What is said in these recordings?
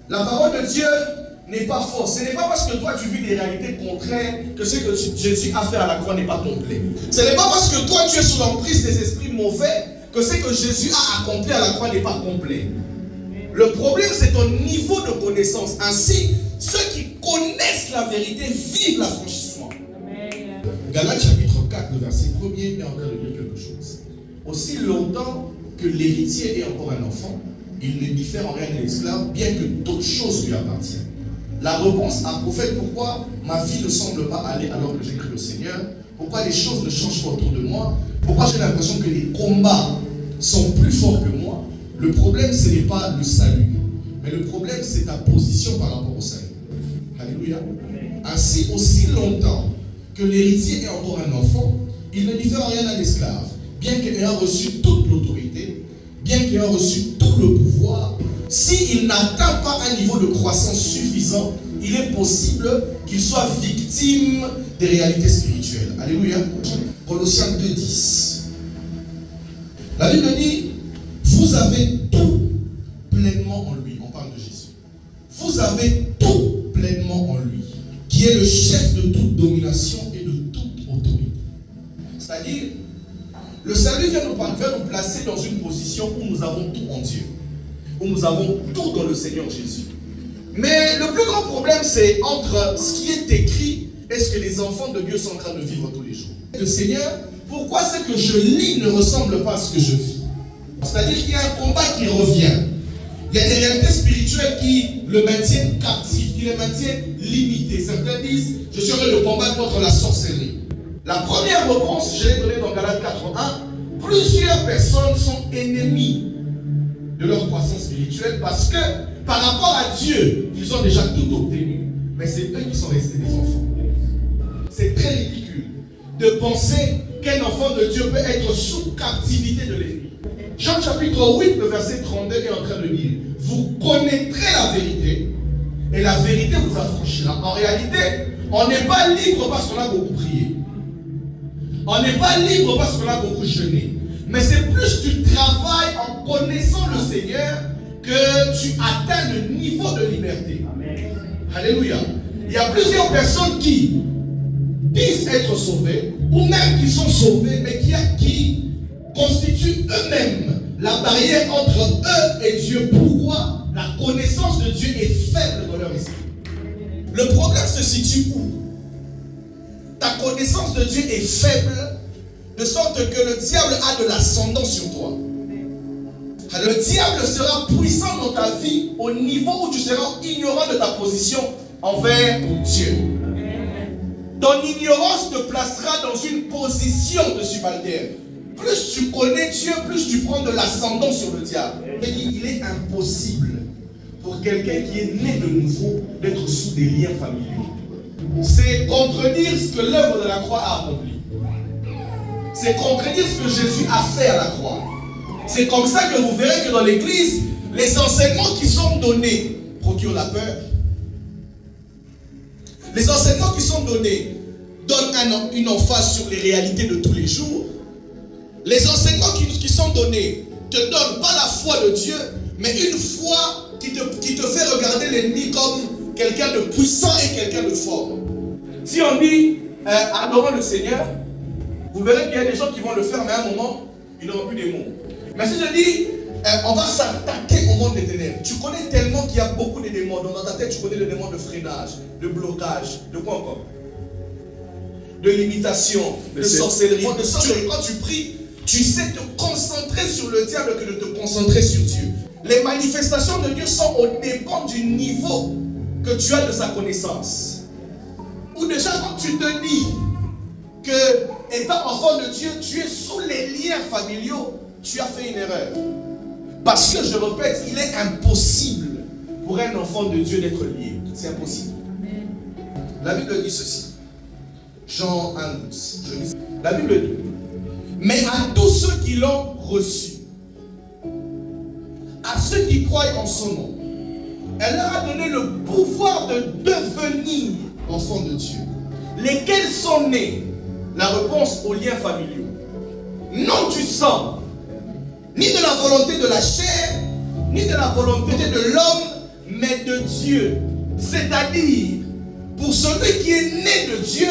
La parole de Dieu n'est pas fausse. Ce n'est pas parce que toi tu vis des réalités contraires que ce que Jésus a fait à la croix n'est pas complet. Ce n'est pas parce que toi tu es sous l'emprise des esprits mauvais que ce que Jésus a accompli à la croix n'est pas complet. Le problème, c'est ton niveau de connaissance. Ainsi, ceux qui connaissent la vérité vivent l'affranchissement. Galates chapitre 4, le verset 1er est en train de dire quelque chose. Aussi longtemps que l'héritier est encore un enfant, il ne diffère en rien de l'esclave, bien que toutes choses lui appartiennent. La réponse à un prophète: pourquoi ma vie ne semble pas aller alors que j'ai cru au Seigneur? Pourquoi les choses ne changent pas autour de moi? Pourquoi j'ai l'impression que les combats sont plus forts que moi? Le problème, ce n'est pas le salut, mais le problème, c'est ta position par rapport au salut. Alléluia. Ainsi, aussi longtemps que l'héritier est encore un enfant, il ne diffère en rien d'un esclave, bien qu'ayant reçu toute l'autorité, bien qu'ayant reçu tout le pouvoir. S'il n'atteint pas un niveau de croissance suffisant, il est possible qu'il soit victime des réalités spirituelles. Alléluia. Colossiens 2:10. La Bible dit: vous avez tout pleinement en lui. On parle de Jésus. Vous avez tout pleinement en lui, qui est le chef de toute domination et de toute autorité. C'est-à-dire, le salut vient nous placer dans une position où nous avons tout en Dieu, où nous avons tout dans le Seigneur Jésus. Mais le plus grand problème, c'est entre ce qui est écrit et ce que les enfants de Dieu sont en train de vivre tous les jours. Le Seigneur, pourquoi ce que je lis ne ressemble pas à ce que je vis? C'est-à-dire qu'il y a un combat qui revient. Il y a des réalités spirituelles qui le maintiennent captif, qui le maintiennent limité. Certains disent: je suis en train de combattre contre la sorcellerie. La première réponse, je l'ai donnée dans Galates 4:1, plusieurs personnes sont ennemies de leur croissance spirituelle parce que par rapport à Dieu, ils ont déjà tout obtenu. Mais c'est eux qui sont restés des enfants. C'est très ridicule de penser qu'un enfant de Dieu peut être sous captivité de l'ennemi. Jean chapitre 8, le verset 32 est en train de dire: vous connaîtrez la vérité et la vérité vous affranchira. En réalité, on n'est pas libre parce qu'on a beaucoup prié. On n'est pas libre parce qu'on a beaucoup jeûné. Mais c'est plus tu travailles en connaissant le Seigneur que tu atteins le niveau de liberté. Amen. Alléluia. Il y a plusieurs personnes qui disent être sauvées, ou même qui sont sauvées, mais qui constituent eux-mêmes la barrière entre eux et Dieu. Pourquoi? La connaissance de Dieu est faible dans leur esprit. Le problème se situe où? Ta connaissance de Dieu est faible, de sorte que le diable a de l'ascendant sur toi. Le diable sera puissant dans ta vie au niveau où tu seras ignorant de ta position envers Dieu. Ton ignorance te placera dans une position de subalterne. Plus tu connais Dieu, plus tu prends de l'ascendant sur le diable. Mais il est impossible pour quelqu'un qui est né de nouveau d'être sous des liens familiaux. C'est contredire ce que l'œuvre de la croix a accompli. C'est contredire ce que Jésus a fait à la croix. C'est comme ça que vous verrez que dans l'église, les enseignements qui sont donnés procurent la peur. Les enseignements qui sont donnés donnent une emphase sur les réalités de tous les jours. Les enseignements qui sont donnés te donnent pas la foi de Dieu, mais une foi qui te fait regarder l'ennemi comme quelqu'un de puissant et quelqu'un de fort. Si on dit adorons le Seigneur, vous verrez qu'il y a des gens qui vont le faire, mais à un moment, ils n'auront plus des mots. Mais si je dis on va s'attaquer au monde des ténèbres, tu connais tellement qu'il y a beaucoup de démons. Dans ta tête, tu connais le démon de freinage, de blocage, de quoi encore? De limitation, de sorcellerie. Quand tu pries, tu sais te concentrer sur le diable que de te concentrer sur Dieu. Les manifestations de Dieu sont au dépend du niveau que tu as de sa connaissance. Ou déjà quand tu te dis que étant enfant de Dieu, tu es sous les liens familiaux, tu as fait une erreur. Parce que je répète, il est impossible pour un enfant de Dieu d'être lié. C'est impossible. La Bible dit ceci. Jean 1:12. La Bible dit: mais à tous ceux qui l'ont reçu, à ceux qui croient en son nom, elle leur a donné le pouvoir de devenir enfants de Dieu. Lesquels sont nés? La réponse aux liens familiaux. Non du sang, ni de la volonté de la chair, ni de la volonté de l'homme, mais de Dieu. C'est-à-dire, pour celui qui est né de Dieu,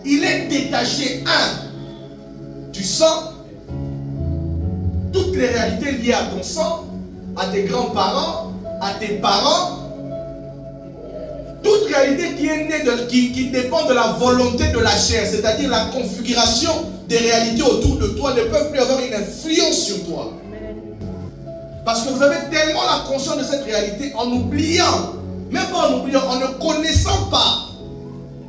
il est détaché, du sang, toutes les réalités liées à ton sang, à tes grands-parents, à tes parents, toute réalité qui est née qui dépend de la volonté de la chair, c'est-à-dire la configuration des réalités autour de toi, ne peuvent plus avoir une influence sur toi. Parce que vous avez tellement la conscience de cette réalité en oubliant, même pas en oubliant, en ne connaissant pas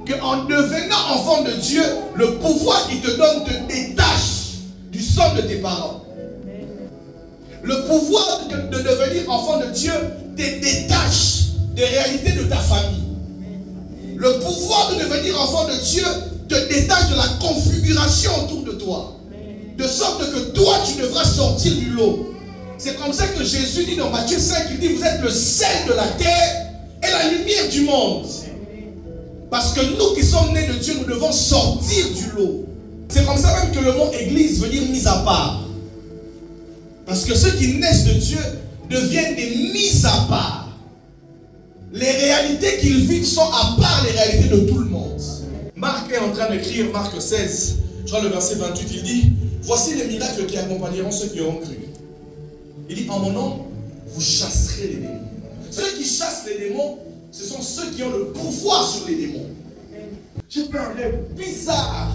qu'en devenant enfant de Dieu, le pouvoir qu'il te donne te détache du sang de tes parents. Le pouvoir de devenir enfant de Dieu te détache des réalités de ta famille. Le pouvoir de devenir enfant de Dieu te détache de la configuration autour de toi. De sorte que toi, tu devras sortir du lot. C'est comme ça que Jésus dit dans Matthieu 5, il dit, vous êtes le sel de la terre et la lumière du monde. Parce que nous qui sommes nés de Dieu, nous devons sortir du lot. C'est comme ça même que le mot église veut dire mise à part. Parce que ceux qui naissent de Dieu deviennent des mises à part. Les réalités qu'ils vivent sont à part les réalités de tout le monde. Marc est en train d'écrire, Marc 16, je crois le verset 28, il dit, voici les miracles qui accompagneront ceux qui auront cru. Il dit, en mon nom, vous chasserez les démons. Ceux qui chassent les démons, ce sont ceux qui ont le pouvoir sur les démons. J'ai fait un rêve bizarre.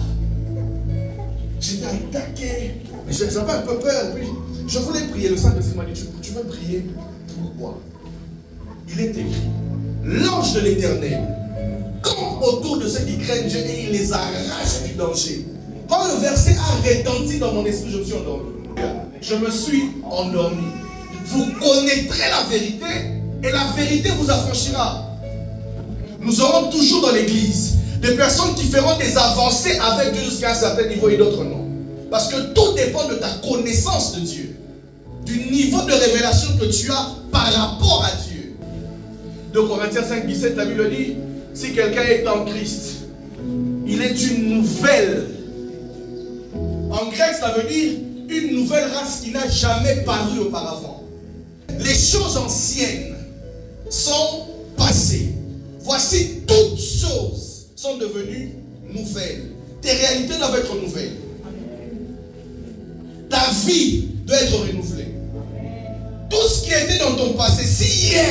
J'étais attaqué. J'avais un peu peur. Puis je voulais prier. Le Saint-Esprit m'a dit, tu veux prier? Pourquoi? Il est écrit, l'ange de l'Éternel campe autour de ceux qui craignent Dieu et il les arrache du danger. Quand le verset a retenti dans mon esprit, je me suis endormi. Je me suis endormi. Vous connaîtrez la vérité et la vérité vous affranchira. Nous aurons toujours dans l'église des personnes qui feront des avancées avec Dieu jusqu'à un certain niveau et d'autres non. Parce que tout dépend de ta connaissance de Dieu, du niveau de révélation que tu as par rapport à Dieu. 2 Corinthiens 5, 17, la Bible dit, si quelqu'un est en Christ, il est une nouvelle. En grec, ça veut dire une nouvelle race qui n'a jamais paru auparavant. Les choses anciennes sont passées. Voici, toutes choses sont devenues nouvelles. Tes réalités doivent être nouvelles. Ta vie doit être renouvelée. Tout ce qui était dans ton passé, si hier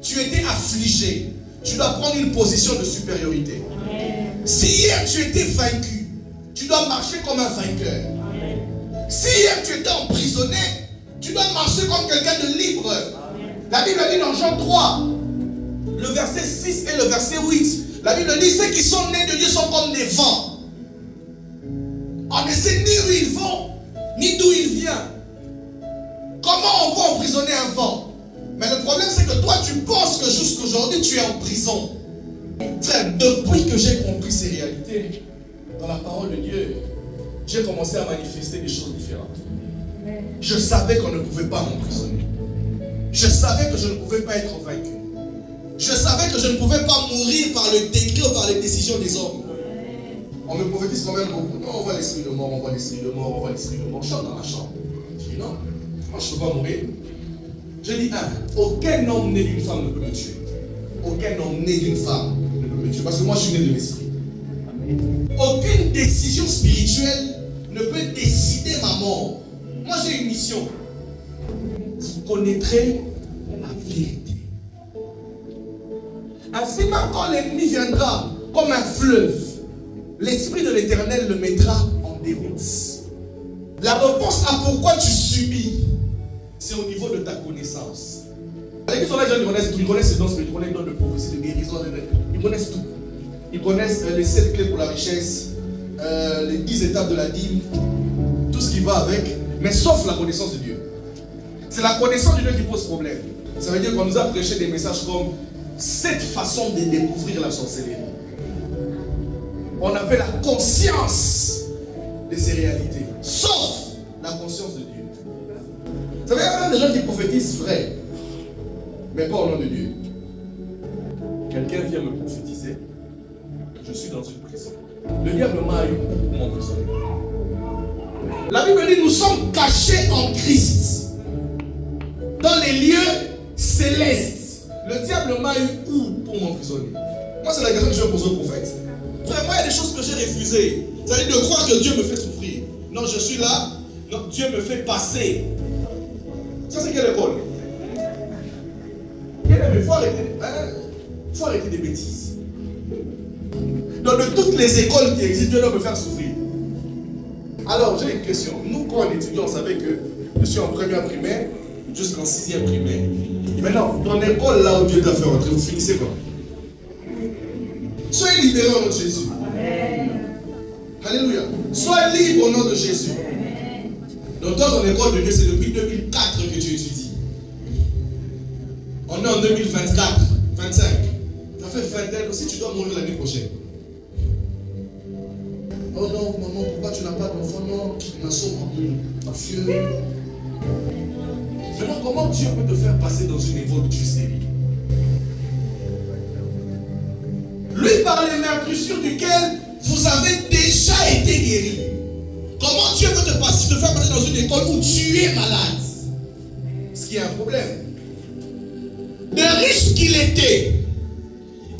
tu étais affligé, tu dois prendre une position de supériorité. Si hier tu étais vaincu, tu dois marcher comme un vainqueur. Si hier tu étais emprisonné, tu dois marcher comme quelqu'un de libre. La Bible dit dans Jean 3, le verset 6 et le verset 8, la Bible dit, ceux qui sont nés de Dieu sont comme des vents. On ne sait ni où ils vont, ni d'où ils viennent. Comment on peut emprisonner un vent? Mais le problème c'est que toi tu penses que jusqu'aujourd'hui tu es en prison. Frère, depuis que j'ai compris ces réalités, dans la parole de Dieu, j'ai commencé à manifester des choses différentes. Je savais qu'on ne pouvait pas m'emprisonner. Je savais que je ne pouvais pas être vaincu. Je savais que je ne pouvais pas mourir par le décret ou par les décisions des hommes. On me prophétise quand même beaucoup. Non, on voit l'esprit de mort, on voit l'esprit de mort, on voit l'esprit de mort. Je chante dans la chambre. Je dis non, moi je ne peux pas mourir. Je dis, aucun homme né d'une femme ne peut me tuer. Aucun homme né d'une femme ne peut me tuer. Parce que moi, je suis né de l'esprit. Aucune décision spirituelle ne peut décider ma mort. Moi, j'ai une mission. Vous connaîtrez la vérité. Ainsi, même quand l'ennemi viendra comme un fleuve, l'Esprit de l'Éternel le mettra en déroute. La réponse à pourquoi tu subis, c'est au niveau de ta connaissance. Les gens ils connaissent ces dons spirituels, ils connaissent les dons de prophétie, de guérison, ils connaissent tout. Ils connaissent les 7 clés pour la richesse, les 10 étapes de la dîme, tout ce qui va avec, mais sauf la connaissance de Dieu. C'est la connaissance de Dieu qui pose problème. Ça veut dire qu'on nous a prêché des messages comme cette façon de découvrir la sorcellerie. On avait la conscience de ces réalités, sauf la conscience de Dieu. Vous savez, il y a même des gens qui prophétisent vrai, mais pas au nom de Dieu. Quelqu'un vient me prophétiser, je suis dans une prison. Le diable m'a eu pour m'emprisonner. La Bible dit, nous sommes cachés en Christ, dans les lieux céleste. Le diable m'a eu où pour m'emprisonner? Moi, c'est la question que je pose au prophète. Vraiment, il y a des choses que j'ai refusées. C'est-à-dire de croire que Dieu me fait souffrir. Non, je suis là. Non, Dieu me fait passer. Ça, c'est quelle école? Il faut arrêter des bêtises. Donc, de toutes les écoles qui existent, Dieu doit me faire souffrir. Alors, j'ai une question. Nous, quand on étudie, on savait que je suis en première primaire jusqu'en 6e primaire. Et maintenant, dans l'école là où Dieu doit faire entrer, vous finissez quoi? Soyez libérés au nom de Jésus. Amen. Alléluia. Sois libre au nom de Jésus. Donc, toi, ton école de Dieu, c'est depuis 2004 que tu étudies. On est en 2024, 25. Ça fait 20 ans aussi, tu dois mourir l'année prochaine. Oh non, maman, pourquoi tu n'as pas d'enfant? Non, ma soeur, parce que. Maintenant, comment Dieu peut te faire passer dans une école où tu es stérile? Lui par les meurtrissures duquel vous avez déjà été guéri. Comment Dieu peut te faire passer dans une école où tu es malade? Ce qui est un problème. De riche qu'il était,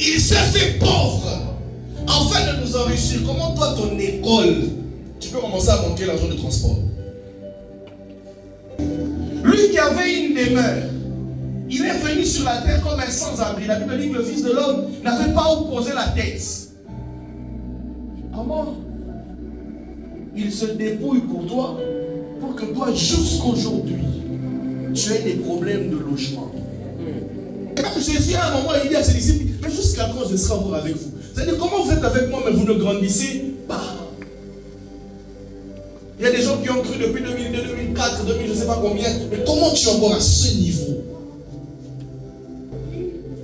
il s'est fait pauvre afin de nous enrichir. Comment toi, ton école, tu peux commencer à manquer l'argent de transport? Lui qui avait une demeure, il est venu sur la terre comme un sans-abri. La Bible dit que le Fils de l'homme n'avait pas où poser la tête. Comment il se débrouille pour toi, pour que toi, jusqu'aujourd'hui, tu aies des problèmes de logement? Jésus, à un moment, il dit à ses disciples, mais jusqu'à quand je serai encore avec vous? C'est-à-dire, comment vous êtes avec moi, mais vous ne grandissez pas? Il y a des gens qui ont cru depuis 2002, 2004, 2000, je ne sais pas combien, mais comment tu es encore à ce niveau?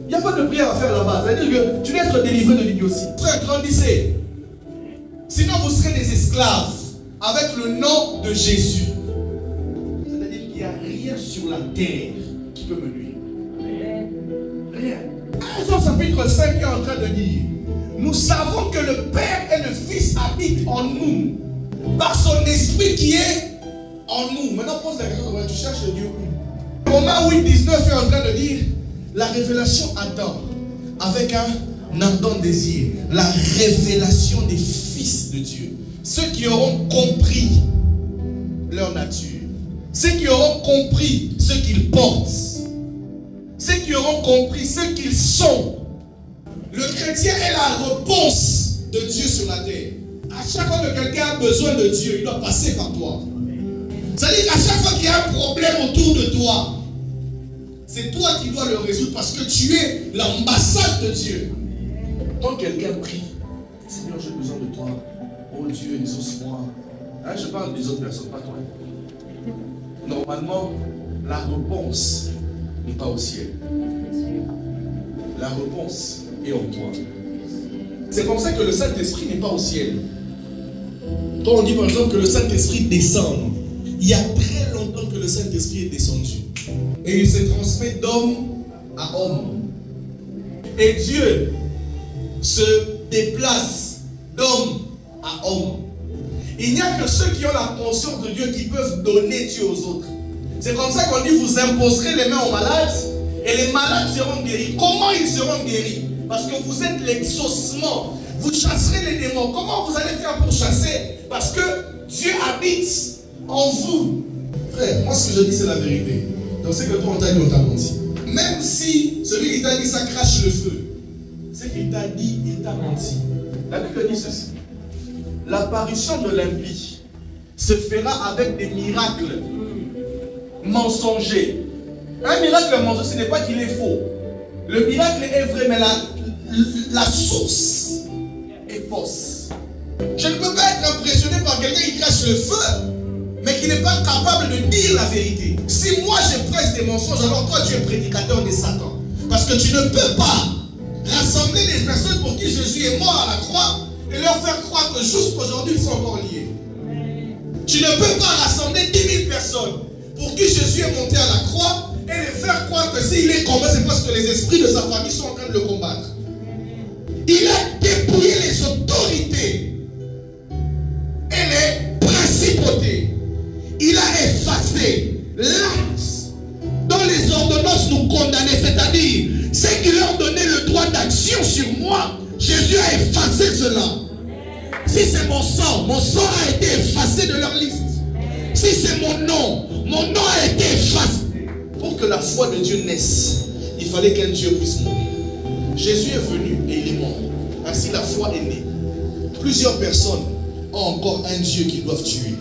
Il n'y a pas de prière à faire là-bas. C'est-à-dire que tu dois être délivré de l'idiotie. Frère, grandissez. Sinon, vous serez des esclaves avec le nom de Jésus. C'est-à-dire qu'il n'y a rien sur la terre qui peut me nuire. Rien. Jean chapitre 5 est en train de dire, nous savons que le Père et le Fils habitent en nous par son esprit qui est en nous. Maintenant, pose la question, tu cherches Dieu où? Romains 8, 19 est en train de dire, la révélation attend avec un ardent désir la révélation des fils de Dieu. Ceux qui auront compris leur nature, ceux qui auront compris ce qu'ils portent, ceux qui auront compris ce qu'ils sont. Le chrétien est la réponse de Dieu sur la terre. À chaque fois que quelqu'un a besoin de Dieu, il doit passer par toi. C'est-à-dire qu'à chaque fois qu'il y a un problème autour de toi, c'est toi qui dois le résoudre parce que tu es l'ambassade de Dieu. Quand quelqu'un prie, Seigneur, j'ai besoin de toi. Oh Dieu, exauce-moi. Hein, je parle des autres personnes, pas toi. Normalement, la réponse n'est pas au ciel. La réponse est en toi. C'est comme ça que le Saint-Esprit n'est pas au ciel. Quand on dit par exemple que le Saint-Esprit descend, il y a très longtemps que le Saint-Esprit est descendu. Et il se transmet d'homme à homme. Et Dieu se déplace d'homme à homme. Il n'y a que ceux qui ont la conscience de Dieu qui peuvent donner Dieu aux autres. C'est comme ça qu'on dit, vous imposerez les mains aux malades et les malades seront guéris. Comment ils seront guéris? Parce que vous êtes l'exaucement. Vous chasserez les démons. Comment vous allez faire pour chasser? Parce que Dieu habite en vous. Frère, moi ce que je dis c'est la vérité. Donc c'est que toi on t'a dit, on t'a menti. Même si celui qui t'a dit ça crache le feu, c'est qu'il t'a dit, il t'a menti. La Bible dit ceci. L'apparition de l'impie se fera avec des miracles mensongers. Un miracle mensonger, ce n'est pas qu'il est faux. Le miracle est vrai, mais la source est fausse. Je ne peux pas être impressionné par quelqu'un qui crache le feu, mais qui n'est pas capable de dire la vérité. Si moi je prêche des mensonges, alors toi tu es prédicateur de Satan. Parce que tu ne peux pas rassembler les personnes pour qui Jésus est mort à la croix et leur faire croire que jusqu'aujourd'hui ils sont encore liés. Tu ne peux pas rassembler 10 000 personnes pour qui Jésus est monté à la croix et les faire croire que s'il est combattu, c'est parce que les esprits de sa famille sont en train de le combattre. Il a dépouillé les autorités et les principautés. Il a effacé l'acte dont les ordonnances nous condamnaient sur moi, Jésus a effacé cela. Si c'est mon sang a été effacé de leur liste. Si c'est mon nom a été effacé. Pour que la foi de Dieu naisse, il fallait qu'un Dieu puisse mourir. Jésus est venu et il est mort. Ainsi la foi est née. Plusieurs personnes ont encore un Dieu qu'ils doivent tuer.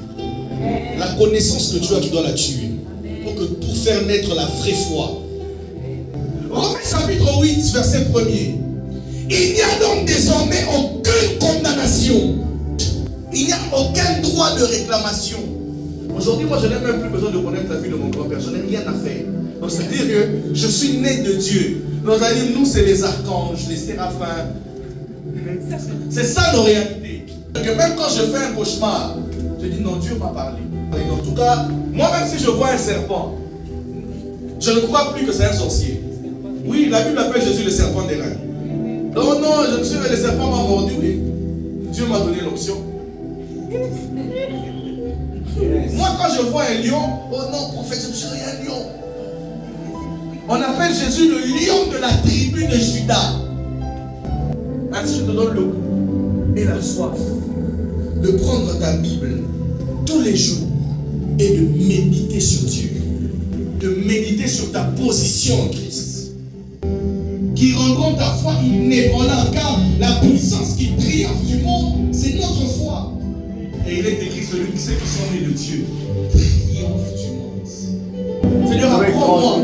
La connaissance de Dieu qui doit la tuer. Pour faire naître la vraie foi. Romains chapitre 8, verset 1er. Il n'y a donc désormais aucune condamnation. Il n'y a aucun droit de réclamation. Aujourd'hui, moi, je n'ai même plus besoin de connaître la vie de mon grand-père. Je n'ai rien à faire. Donc, c'est-à-dire que je suis né de Dieu. Donc, nous, c'est les archanges, les séraphins. C'est ça nos réalités. Que même quand je fais un cauchemar, je dis non, Dieu m'a parlé. En tout cas, moi-même si je vois un serpent, je ne crois plus que c'est un sorcier. Oui, la Bible appelle Jésus le serpent des reins. Non, non, je me suis dit, le serpent m'a mordu, oui. Dieu m'a donné l'option. Moi, quand je vois un lion, oh non, prophète, je me suis dit, un lion. On appelle Jésus le lion de la tribu de Juda. Ainsi, je te donne le goût et la soif de prendre ta Bible tous les jours et de méditer sur Dieu. De méditer sur ta position en Christ. Qui rendront ta foi inébranlable, car la puissance qui triomphe du monde, c'est notre foi. Et il est écrit, celui qui sait qui sont nés de Dieu triomphe du monde. Seigneur, apprends-moi